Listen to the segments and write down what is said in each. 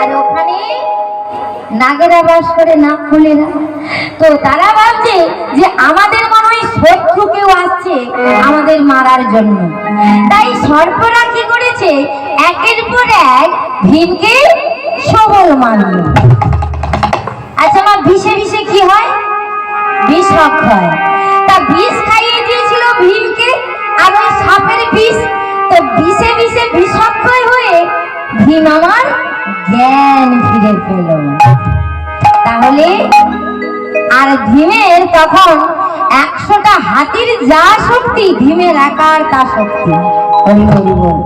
আর ওখানে নাগেরা বাস করে, নাগ ফুলেরা। তো তারা ভাবছে যে আমাদের মনে হয় শত্রু কেউ আসছে আমাদের মারার জন্য। তাই সর্পরা কি করেছে, একের পর এক ভীমকে সবল মারল। আচ্ছা মা, বিষে বিষে কি হয়? বিষ হয়। তা বিষ খাইয়ে দিয়েছিল ভীমকে, আর ওই সাপের বিষ। তো বিষে বিষে বিষক্ষয় হয়ে ভীম আমার জ্ঞান ফিরে পেল। তাহলে আর ভীমের তখন 100টা হাতির যা শক্তি, ভীমের একার তা শক্তি। হরি হরি বল।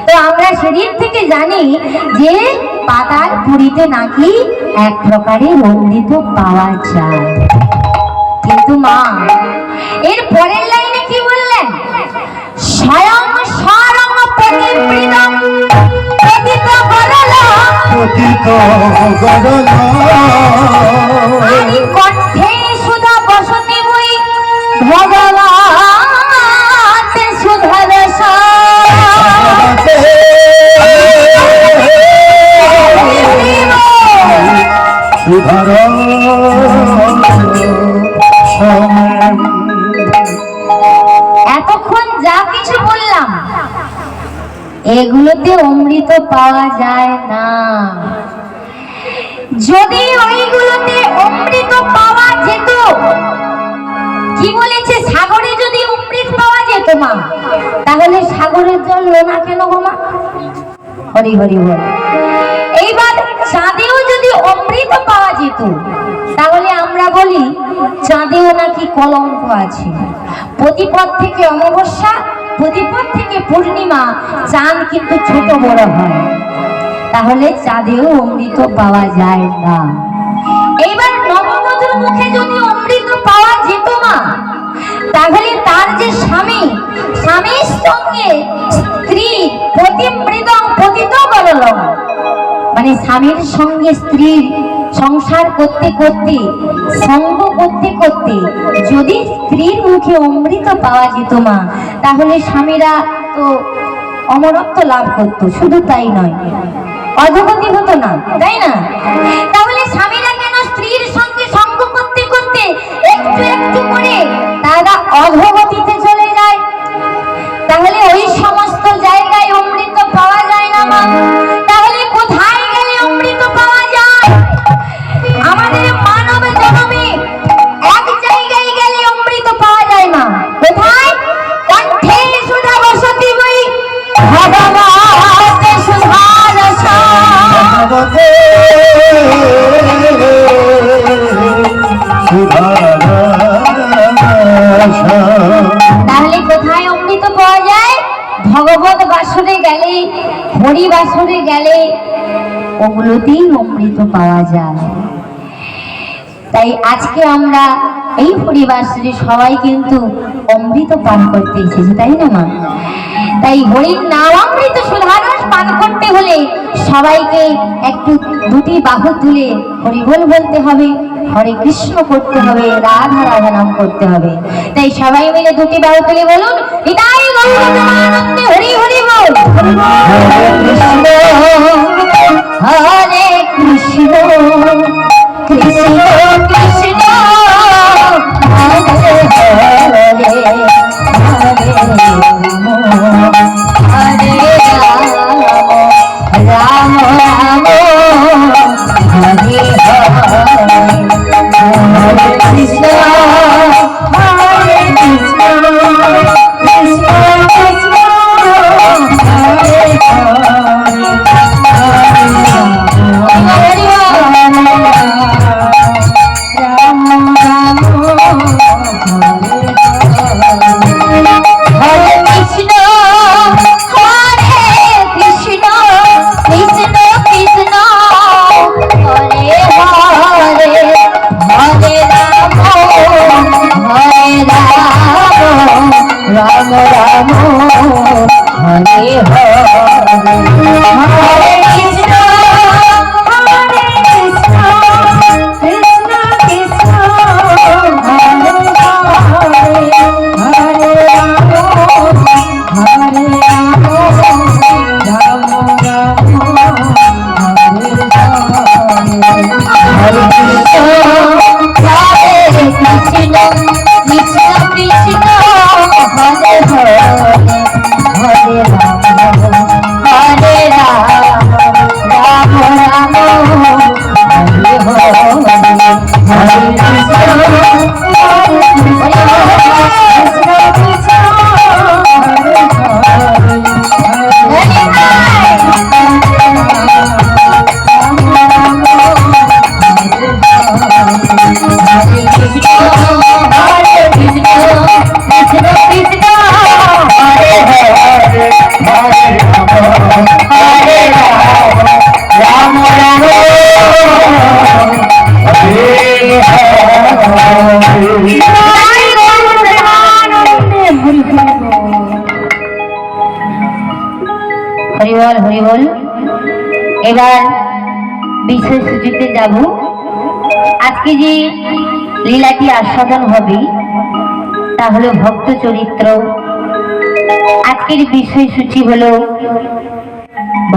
তো আমরা সেদিন থেকে জানি যে পাতাল পুরীতে নাকি এক প্রকারের অমৃত পাওয়া যায়। কিন্তু মা এর পরের লাইনে কি বললেন? স্বয়ং স্বরং প্রতিমৃতং প্রতিত গরলং প্রতিত গরলং আদি কণ্ঠে সুধা বসতি বই ভগবাতে সুধার সুধার। এতক্ষণ যা কিছু বললাম এগুলোতে অমৃত পাওয়া যায় না। যদি ওইগুলোতে অমৃত পাওয়া যেত, কি বলেছে, সাগরে যদি অমৃত পাওয়া যেত মা, তাহলে সাগরের জল লোনা কেন গো মা? হরি হরি বল। এইবার চাঁদেও যদি অমৃত পাওয়া যেত, তাহলে আমরা বলি চাঁদেও নাকি কলঙ্ক আছে। প্রতিপদ থেকে অমাবস্যা, প্রতিপদ থেকে পূর্ণিমা, চাঁদ কিন্তু ছোট বড় হয়। তাহলে চাঁদেও অমৃত পাওয়া যায় না। এইবার নববধূর মুখে যদি অমৃত পাওয়া যেত মা, তাহলে তার যে স্বামী, স্বামীর সঙ্গে স্ত্রী প্রতিমৃতং পতিত গরলং, মানে স্বামীর সঙ্গে স্ত্রীর সংসার করতে করতে, সঙ্গ করতে করতে যদি স্ত্রীর মুখে অমৃত পাওয়া যেত মা, তাহলে স্বামীরা তো অমরত্ব লাভ করত। শুধু তাই নয়, অধোগতি হতো না, তাই না? তাহলে স্বামীরা কেন স্ত্রীর সঙ্গে সঙ্গ করতে করতে একটু একটু করে তারা অধোগতিতে চলে যায়? তাহলে ওই সমস্ত জায়গায় অমৃত পাওয়া যায় না মা। তাহলে কোথায় গেলে অমৃত পাওয়া যায়? আমাদের মানব জন্মে এক জায়গায় গেলে অমৃত পাওয়া যায় না। কোথায়? কণ্ঠে সুধা বসতি বই ভগবাতে সুধার তাহলে কোথায় অমৃত পাওয়া যায়? ভগবত বাসরে গেলে, হরি বাসরে গেলে ওগুলোতেই অমৃত পাওয়া যায়। তাই আজকে আমরা এই হরিবাসরে সবাই কিন্তু অমৃত পান করতে এসেছি, তাই না মা? তাই হরির নামামৃত সুধারস পান করতে হলে সবাইকে একটু দুটি বাহু তুলে হরি বল বলতে হবে, হরে কৃষ্ণ করতে হবে, রাধা রাধা নাম করতে হবে। তাই সবাই মিলে দুটি বাহু তুলে বলুন, নিতাই গৌর প্রেমানন্দে হরি হরি বল। হরে কৃষ্ণ কৃষ্ণ কৃষ্ণ হরে হরে হরে রাম রাম হরে হরে কৃষ্ণ হরে কৃষ্ণ কৃষ্ণ কৃষ্ণ হরে রাম রাম হরে হরে হরে কৃষ্ণ হরে কৃষ্ণ কৃষ্ণ কৃষ্ণ হরে হরে হরে রাম হরে রাম রাম রাম হরে এবার বিশেষ সূচিতে যাব। আজকে যে লীলাটি আস্বাদন হবে তা হলো ভক্ত চরিত্র। আজকের বিষয়সূচি হলো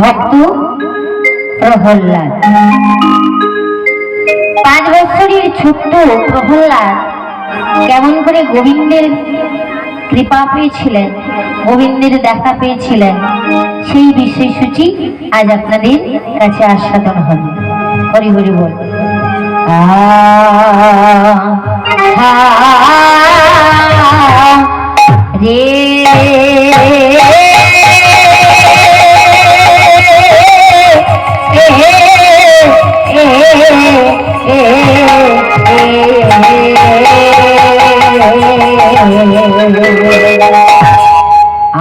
ভক্ত প্রহ্লাদ। 5 বছরের ছোট্ট প্রহ্লাদ কেমন করে গোবিন্দের কৃপা পেয়েছিলেন, গোবিন্দের দেখা পেয়েছিলেন, সেই বিষয়সূচি আজ আপনাদের কাছে আস্বাদন হবে। হরি হরি বল। রে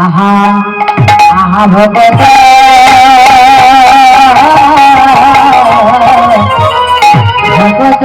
আহা আহা ভগত ভগত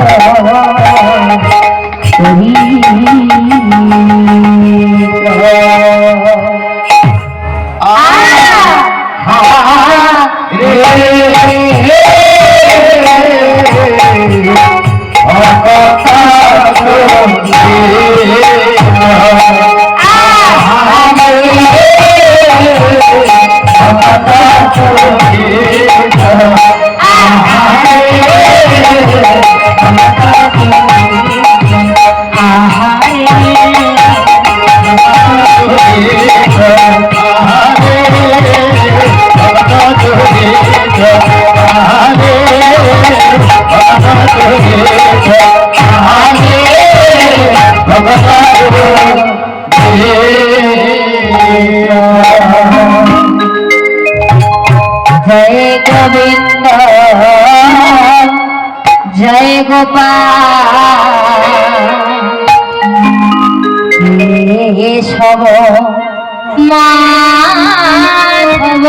जय गोविंद जय गोपाल सब माधव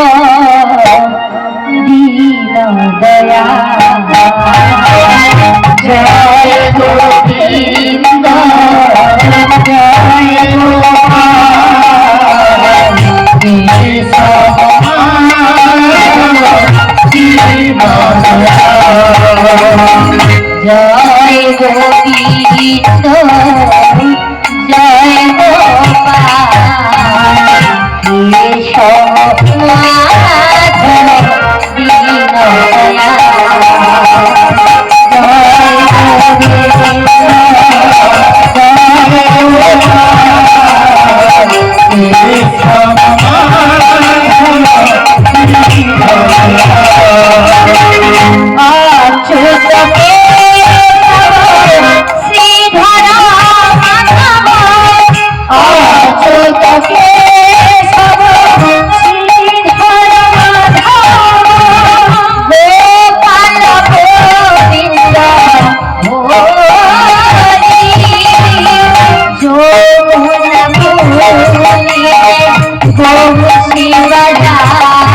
दीन दया जय गोविंद जय गोपाल सब जय गोविंद जय गोपाल केशव माधव दीन दया जय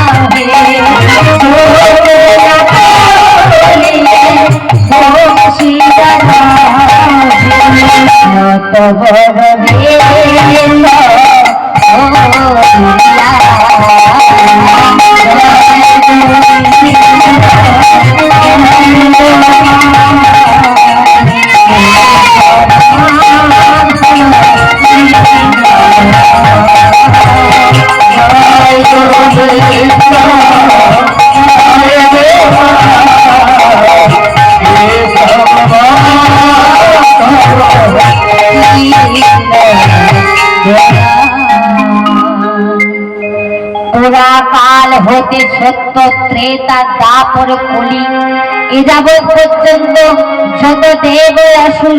गोविंद जय गोपाल केशव কাল হতে সত্য ত্রেতা দাপর কলি এ যাবৎ পর্যন্ত যত দেব অসুর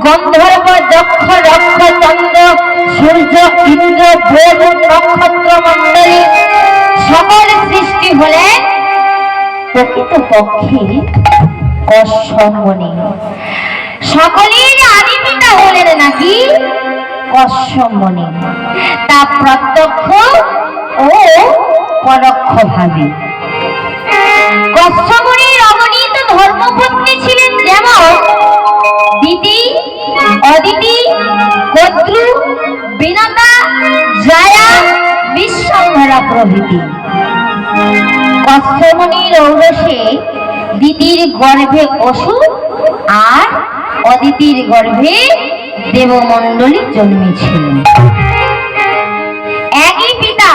গন্ধর্ব দক্ষ রক্ষ চন্দ্র সূর্য ইন্দ্র দেব নক্ষত্র মণ্ডলী সকল সৃষ্টি হলেন প্রকৃত পক্ষে কশ্যপ মুনি। সকলের আদি পিতা হলেন নাকি কশ্যপ মুনি, তা প্রত্যক্ষ ও পরোক্ষ ভাবে। কশ্যপ মুনির অগণিত ধর্মপত্নী ছিলেন, যেমন দিতি, অদিতি, কদ্রু, বিনতা, জয়া, বিশ্বম্ভরা প্রভৃতি। কশ্যপমুনির ঔরসে দিদির গর্ভে অসুর আর অদিতির গর্ভে দেবমণ্ডলী জন্মেছিল। একই পিতা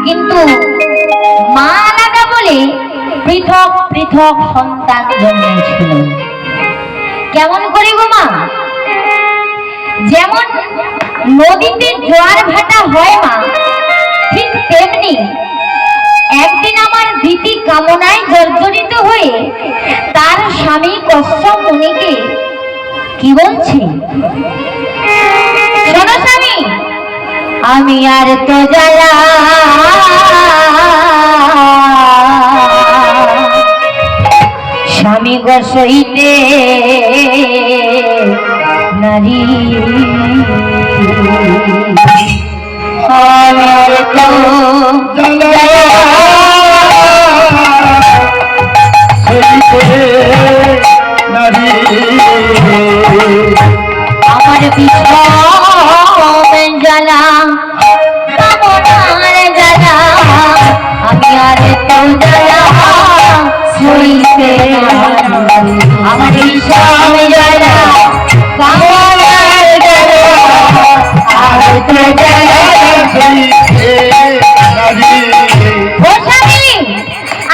কিন্তু মা আলাদা বলে পৃথক পৃথক সন্তান জন্মেছিল। কেমন করে গো মা? যেমন নদীতে জোয়ার ভাটা হয় মা, ঠিক তেমনি একদিন আমার দিতি কামনায় জর্জরিত হয়ে তার স্বামী কশ্যপ মুনিকে কি বলছে, শোনো স্বামী, আমি আর তো জ্বালা স্বামী গো সইতে নারী, আমি আর তো আমার বিষম জ্বালা কামনার জ্বালা, আমি আর তো জ্বালা সইতে, আমার বিষম জ্বালা কামনার জ্বালা, আর তো জ্বালা সইতে নারী। ও স্বামী,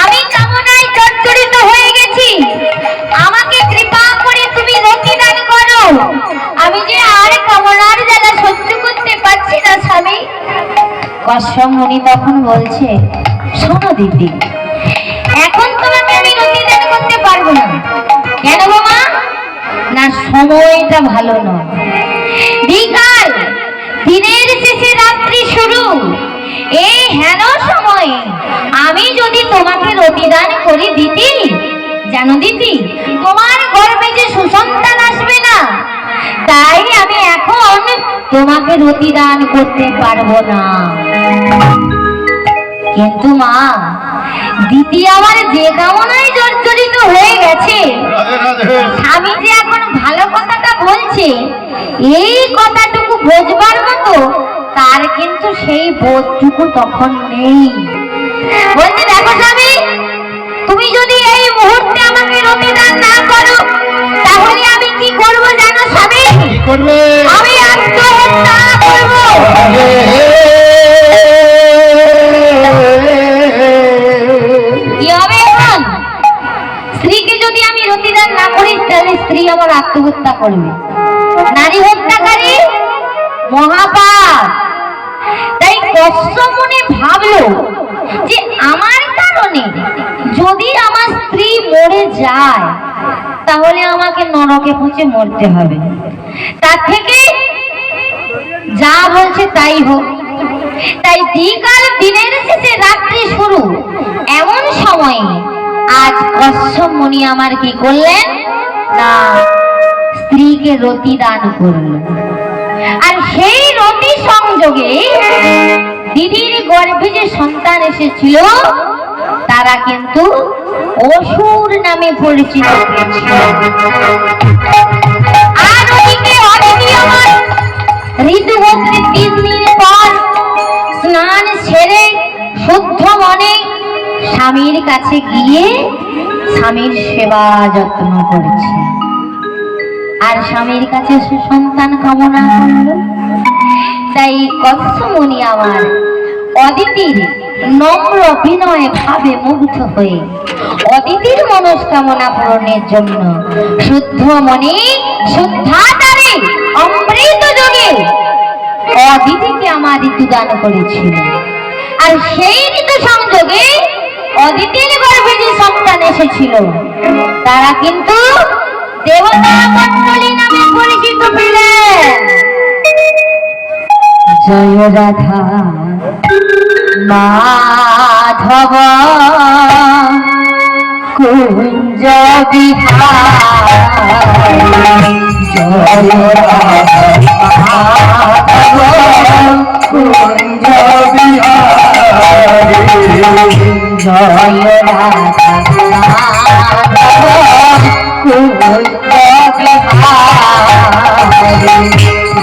আমি কামনায় জর্জরিত হয়ে গেছি, আমাকে কৃপা করে তুমি রতি দান করো, আমি যে আর কামনার জ্বালা সহ্য করতে পারছি না স্বামী। কশ্যপ মুনি তখন বলছে, শোনো দিদি, এখন তোমাকে আমি রতি দান করতে পারবো না। কেন গো মা? না, সময়টা ভালো নয়, বিকাল, দিনের শেষে রাত্রি শুরু, এই হেন সময়ে আমি যদি তোমাকে রতি দান করি দিদি, জানো দিদি, তোমার গর্ভে যে সুসন্তান আসবে না, তাই আমি এখন তোমাকে রতি দান করতে পারবো না। কিন্তু মা, দিদি আমার যে কামনায় জর্জরিত হয়ে গেছে, স্বামী যে এখন ভালো কথাটা বলছে, এই কথাটুকু বোঝবার মতো তার কিন্তু সেই বোধটুকু তখন নেই। বলছে, দেখো স্বামী, তুমি যদি এই মুহূর্তে আমাকে রতি দান না করো, তাহলে আমি কি করব জানো স্বামী? আমি আত্মহত্যা করব। কি হবে এখন? স্ত্রীকে যদি আমি রতি দান না করি, তাহলে স্ত্রী আমার আত্মহত্যা করবে। নারী হত্যাকারী মহাপাপ। তাই কশ্যপ মুনি ভাবলো যে আমার কারণে যদি আমার স্ত্রী মরে যায়, তাহলে আমাকে নরকে পচে মরতে হবে, তার থেকে যা বলছে তাই হোক। তাই বিকাল, দিনের শেষে রাত্রি শুরু, এমন সময়ে আজ কশ্যপ মুনি আমার কি করলেন না, স্ত্রীকে রতি দান করলেন। আর সেই রতি সংযোগে দিদির গর্ভে যে সন্তান এসেছিল, তারা কিন্তু অসুর নামে পরিচিত হয়েছিল। আর ওদিকে অদিতি আমার ঋতুবতী 3 দিন পর স্নান সেরে শুদ্ধ মনে স্বামীর কাছে গিয়ে স্বামীর সেবা যত্ন করেছে, আর স্বামীর কাছে সে সন্তান কামনা করল। তাই কশ্যপ মুনি আমার অদিতির নম্র বিনয় ভাবে মুগ্ধ হয়ে অদিতির মনস্কামনা পূরণের জন্য শুদ্ধ মনে শুদ্ধাচারে অমৃত যোগে অদিতিকে আমার ঋতু দান করেছিল। আর সেই ঋতু সংযোগে অদিতির গর্ভে যে সন্তান এসেছিল, তারা কিন্তু দেবতা মণ্ডলী নামে পরিচিত ছিলেন। জয় রাধা মাধব কুঞ্জ বিহারী, জয় রাধা মাধব কুঞ্জ বিহারী, জয় রাধা মাধব কুঞ্জ বিহারী,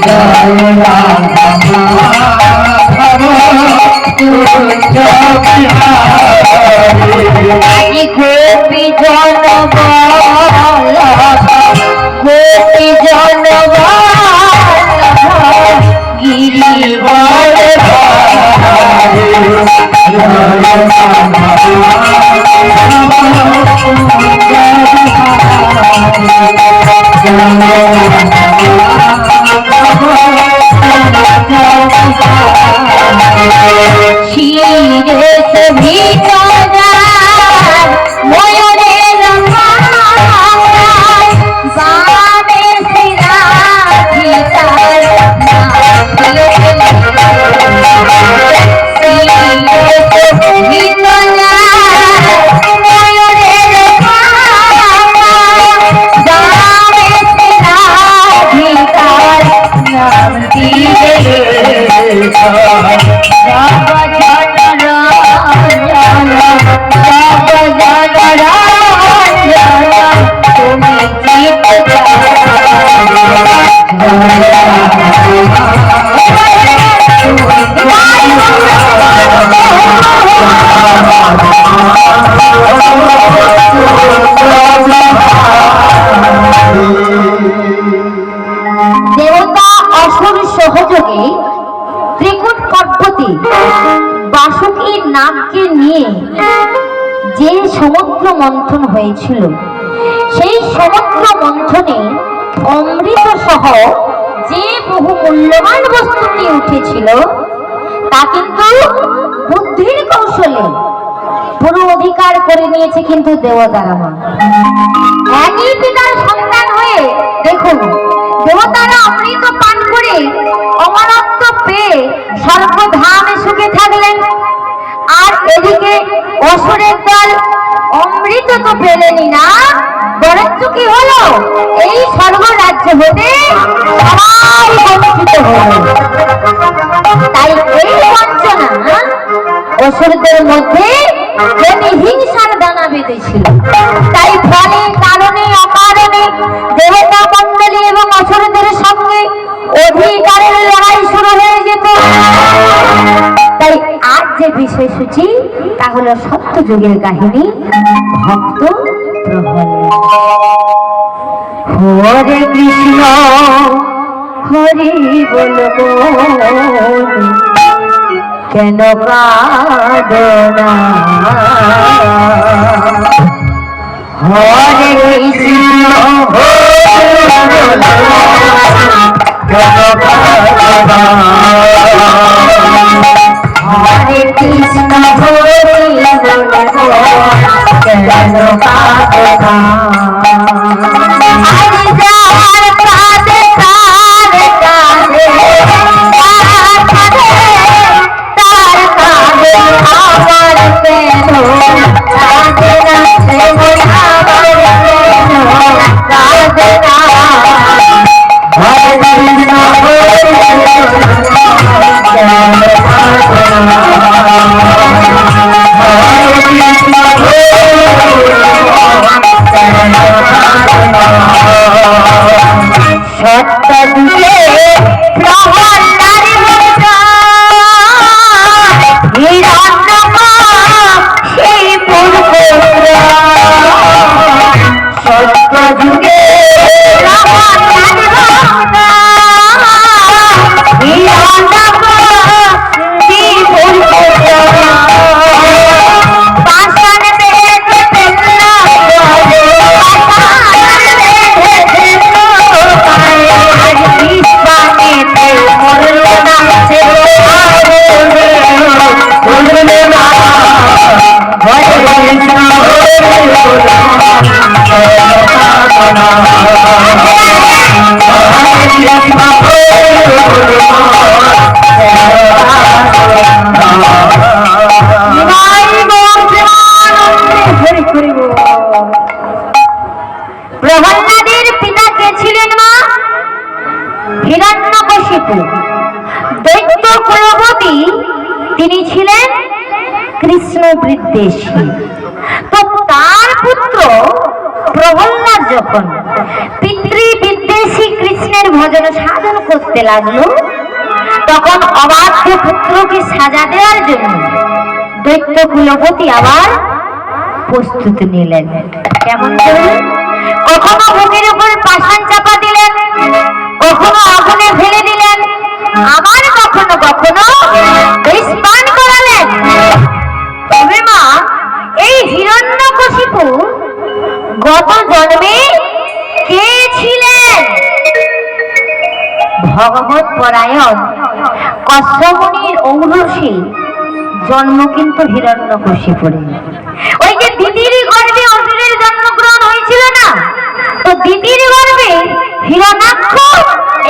জয় রাধা মাধব কুঞ্জ বিহারী। গোপী দেবতা অসুর সহযোগে ত্রিকূট পদ্ধতি বাসুকীর নামকে নিয়ে যে সমুদ্র মন্থন হয়েছিল, সেই সমুদ্র মন্থনে অমৃত সহ যে বহু মূল্যবান বস্তুটি উঠেছিল তা কিন্তু বুদ্ধির কৌশলে পুরো অধিকার করে নিয়েছে কিন্তু দেবতারা। একই পিতার সন্তান হয়ে দেখুন, দেবতারা অমৃত পান করে অমরত্ব পেয়ে স্বর্গধামে সুখে থাকলেন, আর এদিকে অসুরের দল অমৃত তো পেলেনি না, বরঞ্চ কি হলো, এই স্বর্গ রাজ্য হতে সবাই বঞ্চিত হলো। তাই এই বঞ্চনা অসুরদের মধ্যে হিংসার দানা বেঁধেছিল। তাই ফলে কারণে অকারণে দেবতা মণ্ডলী এবং অসুরদের সঙ্গে অধিকারের লড়াই শুরু হয়ে যেত। তাই আজ যে বিষয়সূচি তা হলো সত্যযুগের কাহিনী ভক্ত প্রহল্লাদ। হরে কৃষ্ণ হরি বল কেন কাঁদনা, হরে কৃষ্ণ হরে কৃষ্ণ কেন কাঁদনা। প্রহল্লাদের পিতা কে ছিলেন মা? হিরণ্যকশিপু। দৈত্য কুলপতি তিনি ছিলেন কৃষ্ণ বিদ্বেষী। তো তার পুত্র প্রহল্লাদ যখন পিতৃবিদ্বেষী কৃষ্ণের ভজন সাধন করতে লাগলো, তখন অবাধ্য পুত্রকে সাজা দেওয়ার জন্য দৈত্য কুলপতি আবার প্রস্তুতি নিলেন। কেমন করলেন? কখনো বুকের উপর পাষাণ চাপা দিলেন, কখনো আগুনে ফেলে দিলেন, আবার কখনো কখনো বিষ পান করালেন। তবে মা, এই হিরণ্যকশিপু গত জন্মে কে ছিলেন? ভগবত পরায়ণ কশ্যপমুনির ঔরসে জন্ম কিন্তু হিরণ্যকশিপুরে। ওই যে দিদির গর্ভে অসুরের জন্মগ্রহণ হয়েছিল না, তো দিদির গর্ভে হিরণ্যাক্ষ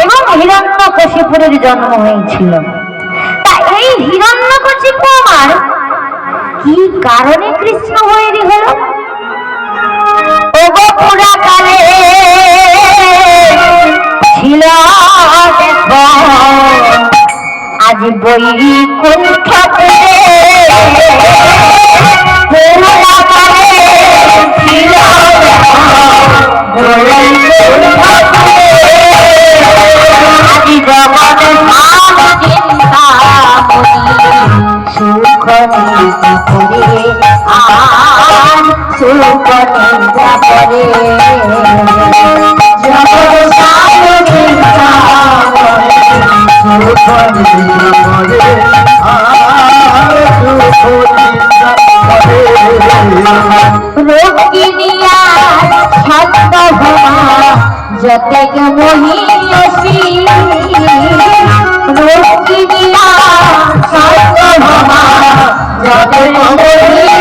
এবং হিরণ্যকশিপুরের জন্ম হয়েছিল। তা এই হিরণ্যকশিপু আমার কি কারণে কৃষ্ণ হয়ে হলো? ওগো পুরা কালে ছিল দেখো আজ বৈকুণ্ঠতে পুরা কালে ছিল আজ জগৎ চিন্তা সুখ নিন্দা করে আর সুখ নিন্দা করে রোগিনিয়া ছন্দ ভমা যতেক মহিষী রোগিনিয়া ছন্দ ভমা যতেক মহিষী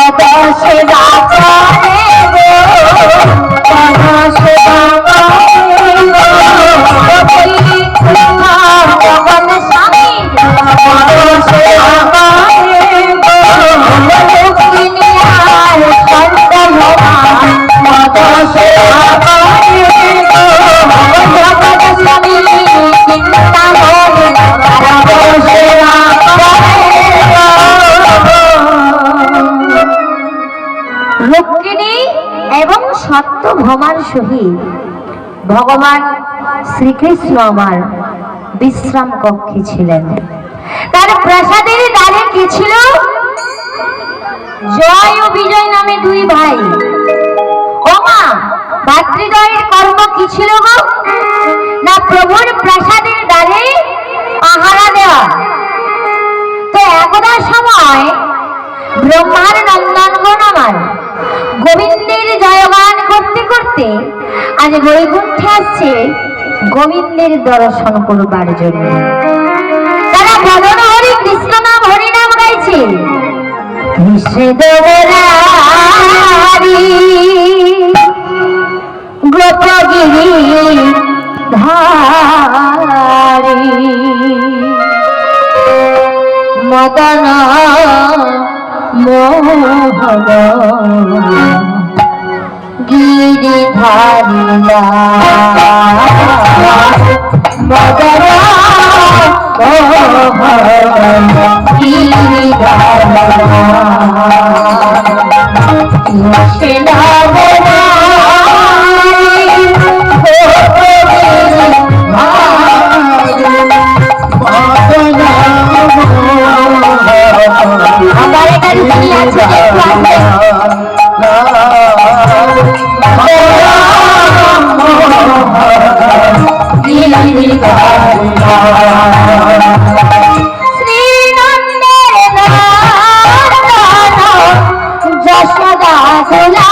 পদ সেবা করে তারা মনের খুশি আর মনের খুশি পদ সেবা সত্যভামার সহিত ভগবান শ্রীকৃষ্ণ আমার বিশ্রাম কক্ষে ছিলেন। তার প্রাসাদের দ্বারে কি ছিল? জয় ও বিজয় নামে দুই ভাই। ও মা, ভাতৃদ্বয়ের কর্ম কি ছিল গো? না প্রভুর প্রাসাদের দ্বারে পাহারা দেওয়া। তো একদা সময় ব্রহ্মার নন্দনগণ আমার গোবিন্দের জয়গান করতে করতে আজ বৈকুণ্ঠে আসছে গোবিন্দের দর্শন করবার জন্য। তারা বদন হরি কৃষ্ণ নাম হরিনাম গাইছে। গোপগিরি ধারি মদন মোহন গিরিধারিলা মদন মোহন গিরিধারিলা কৃষ্ণ हमारे घर दुनिया से जशोदा दुला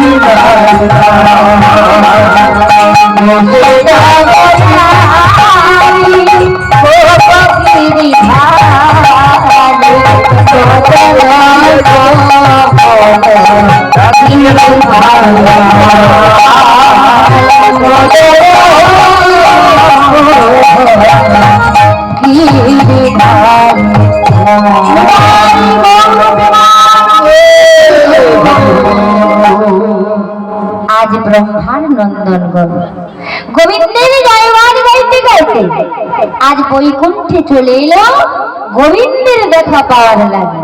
Thank you. আজ ব্রহ্মার নন্দন গোবিন্দের জয়গান গাইতে গাইতে আজ বৈকুণ্ঠে চলে এলো গোবিন্দের দেখা পাওয়ার লাগে।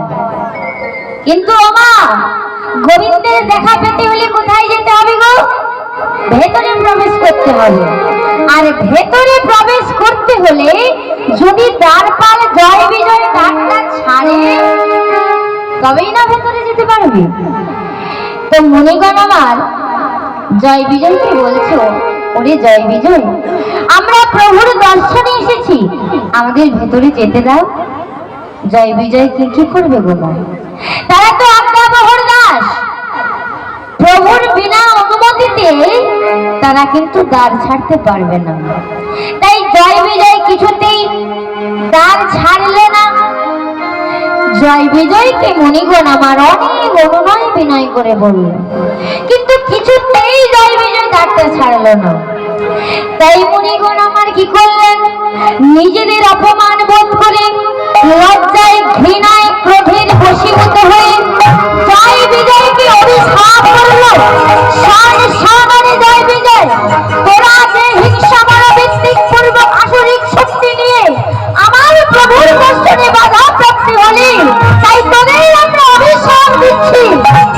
কিন্তু ওমা, গোবিন্দের দেখা পেতে হলে কোথায় যেতে হবে গো? ভেতরে প্রবেশ করতে হবে। আর ভেতরে প্রবেশ করতে হলে যদি দ্বারপাল জয় বিজয় ডাকটা ছাড়ে তবেই না ভেতরে যেতে পারবে। তো মুনিগণ আমার জয় বিজয়কে বলছো, ওরে জয় বিজয়, আমরা প্রভুর দর্শনে এসেছি, আমাদের ভেতরে যেতে দাও। জয় বিজয় কি করবে গো মা? তারা তো আজ্ঞাবহর দাস, প্রভুর বিনা অনুমতিতে তারা কিন্তু দ্বার ছাড়তে পারবে না। তাই জয় বিজয় কিছুতেই দ্বার ছাড়লে না। জয় বিজয়কে মুনিগণ আমার অনেক অনুনয় বিনয় করে বলল, কিন্তু কিছুতেই জয় বিজয় দ্বারটা ছাড়লো না। তাই মুনিগণ আমার কি করলেন? নিজেদের অপমান বোধ করে লজ্জায় ঘৃণায় ক্রোধের বশীভূত হয়ে জয় বিজয়কে অভিশাপ করলো। সাবধানে জয় বিজয়, তোরা যে হিংসা মনোবৃত্তিক পূর্বক আসরিক শক্তি নিয়ে আমার প্রভুর দর্শনে বাধা প্রাপ্তি হলি, তাই তোদের আমরা অভিশাপ দিচ্ছি,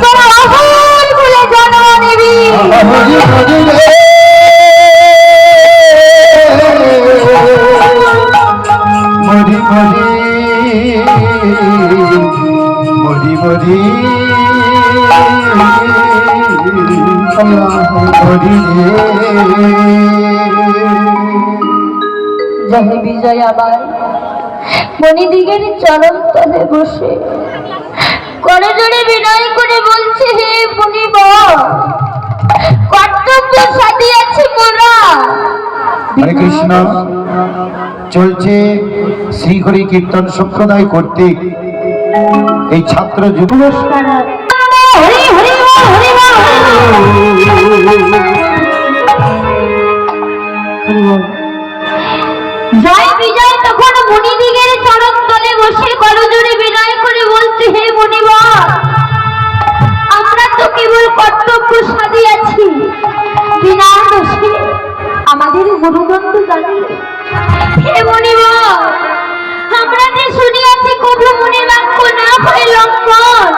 তোরা অভয় বলে জন্ম নিবি। মরি মরি মরি মরি জয় বিজয় আবার মণিদিগের চরণ তলে বসে করজোড়ে বিনয় করে বলছে, হে মুনিব, কর্তব্য সাধিয়াছি মোরা। হরে কৃষ্ণ। চলছে শ্রীহরি কীর্তন সম্প্রদায় কর্তৃক এই ছাত্র যুব জয় বিজয় তখন মুনিদিগের চরণ তলে বসে করজোড়ে বিনয় করে বলছে, হে মুনিবর, আমরা তো কেবল কর্তব্য সাধিয়াছি, বিনা দোষে আমাদের গুরুদণ্ড জানিয়ে। হে মুনিবর, আমরা যে শুনিয়াছি কবু মুনি বাক্য না হয় লঙ্ঘন,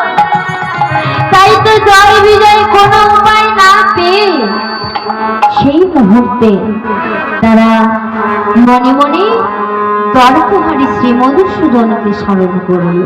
তাই তো জয় বিজয় কোনো উপায় না পেয়ে সেই মুহূর্তে তারা মনে মনে তর্কহারি শ্রী মধুসূদনকে স্মরণ করল।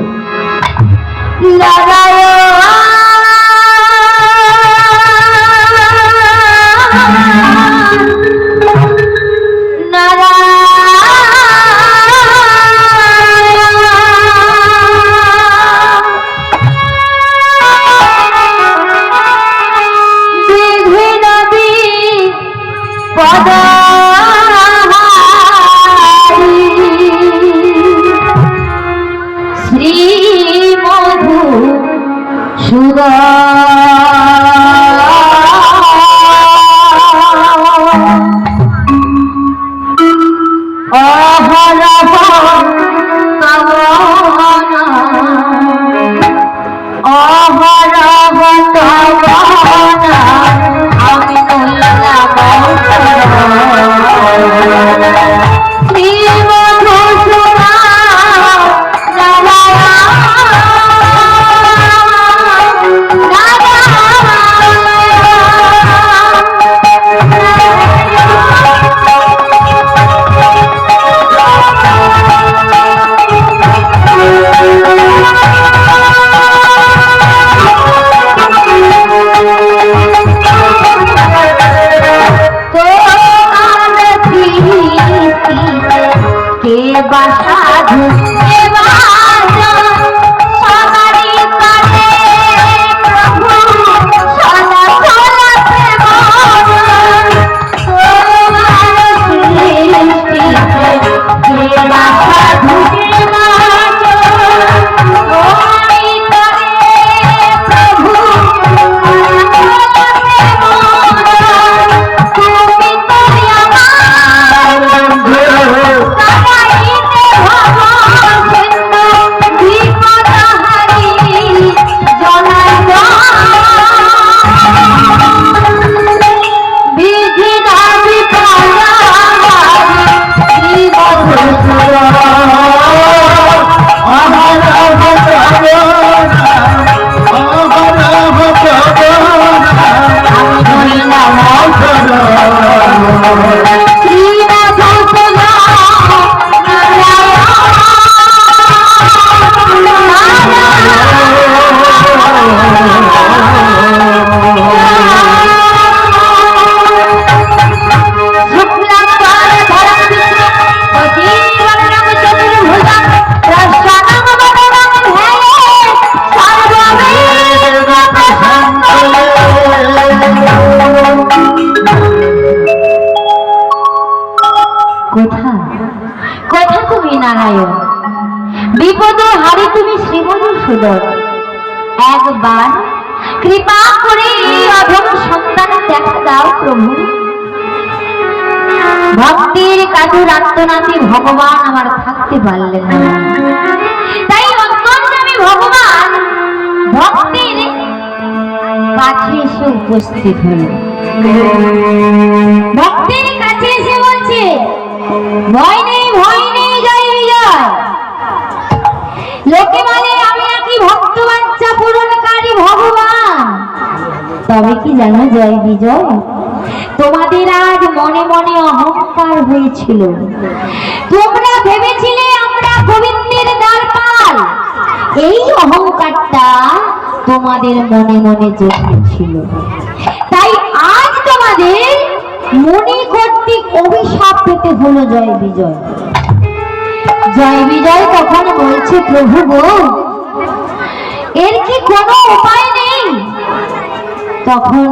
নারায়ণ, বিপদ হারি তুমি শ্রীমধুসূদন। একবার কৃপা করে এই অধম সন্তানের দেখা দাও প্রভু। ভক্তির কাজুর আত্মনাথী ভগবান আমার থাকতে পারলেন না, তাই অন্তর্যামী ভগবান ভক্তির কাছে এসে উপস্থিত হল। ভক্তির কাছে এসে বলছে, ভয় নেই জয় বিজয়। লোকে বলে আমি নাকি ভক্ত বাঞ্ছা পূরণকারী ভগবান, তবে কি জানো জয় বিজয়, তোমাদের আজ মনে মনে অহংকার হয়েছিল। তোমরা ভেবেছিলে আমরা গোবিন্দের দ্বারপাল, এই অহংকারটা তোমাদের মনে মনে জন্মেছিল। তাই আজ তোমাদের মনে কর্তৃক অভিশাপ পেতে হলো জয় বিজয়। জয় বিজয় তখন বলছে, প্রভু গো, এর কি কোনো উপায় নেই? তখন